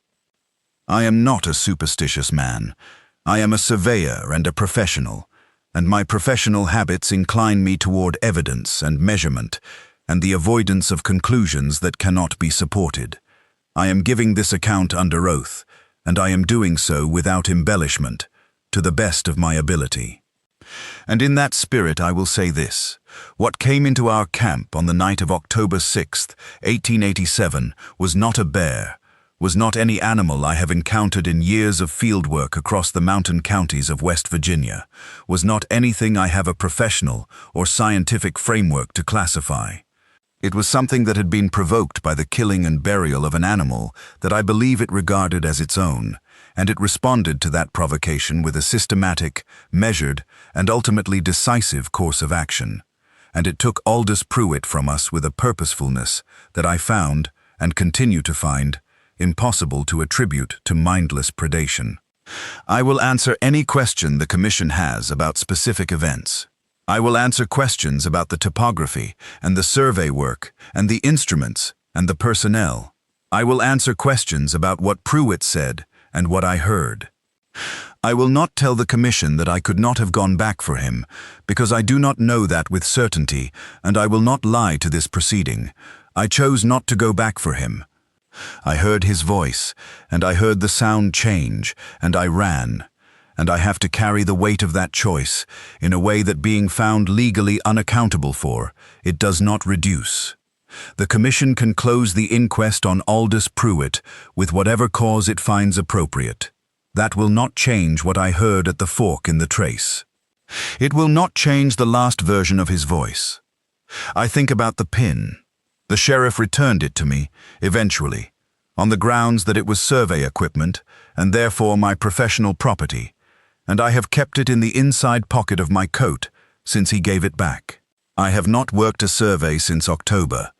[SPEAKER 1] I am not a superstitious man. I am a surveyor and a professional, and my professional habits incline me toward evidence and measurement, and the avoidance of conclusions that cannot be supported. I am giving this account under oath, and I am doing so without embellishment, to the best of my ability. And in that spirit I will say this: what came into our camp on the night of October 6th, 1887, was not a bear, was not any animal I have encountered in years of fieldwork across the mountain counties of West Virginia, was not anything I have a professional or scientific framework to classify. It was something that had been provoked by the killing and burial of an animal that I believe it regarded as its own, and it responded to that provocation with a systematic, measured, and ultimately decisive course of action. And it took Aldous Pruitt from us with a purposefulness that I found, and continue to find, impossible to attribute to mindless predation. I will answer any question the Commission has about specific events. I will answer questions about the topography and the survey work and the instruments and the personnel. I will answer questions about what Pruitt said and what I heard. I will not tell the Commission that I could not have gone back for him, because I do not know that with certainty, and I will not lie to this proceeding. I chose not to go back for him. I heard his voice, and I heard the sound change, and I ran. And I have to carry the weight of that choice in a way that, being found legally unaccountable for, it does not reduce. The Commission can close the inquest on Aldous Pruitt with whatever cause it finds appropriate. That will not change what I heard at the fork in the trace. It will not change the last version of his voice. I think about the pin. The sheriff returned it to me, eventually, on the grounds that it was survey equipment and therefore my professional property, and I have kept it in the inside pocket of my coat since he gave it back. I have not worked a survey since October,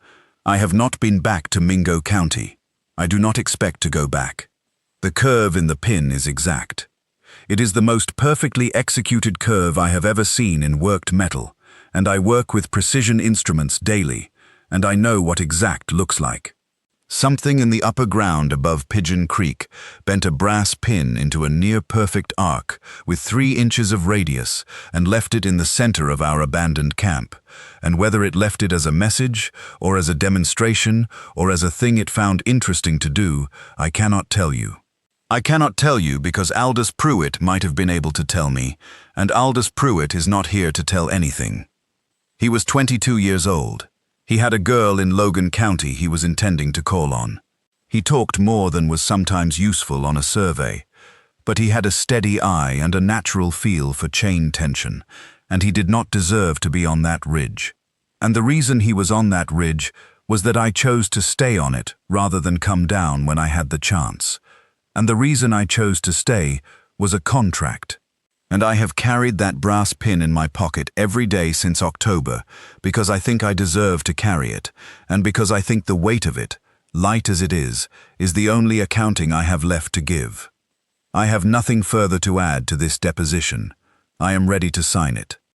[SPEAKER 1] I have not been back to Mingo County. I do not expect to go back. The curve in the pin is exact. It is the most perfectly executed curve I have ever seen in worked metal, and I work with precision instruments daily, and I know what exact looks like. Something in the upper ground above Pigeon Creek bent a brass pin into a near-perfect arc with 3 inches of radius and left it in the center of our abandoned camp. And whether it left it as a message, or as a demonstration, or as a thing it found interesting to do, I cannot tell you. I cannot tell you because Aldous Pruitt might have been able to tell me, and Aldous Pruitt is not here to tell anything. He was 22 years old. He had a girl in Logan County he was intending to call on. He talked more than was sometimes useful on a survey, but he had a steady eye and a natural feel for chain tension, and he did not deserve to be on that ridge. And the reason he was on that ridge was that I chose to stay on it rather than come down when I had the chance. And the reason I chose to stay was a contract. And I have carried that brass pin in my pocket every day since October because I think I deserve to carry it, and because I think the weight of it, light as it is the only accounting I have left to give. I have nothing further to add to this deposition. I am ready to sign it.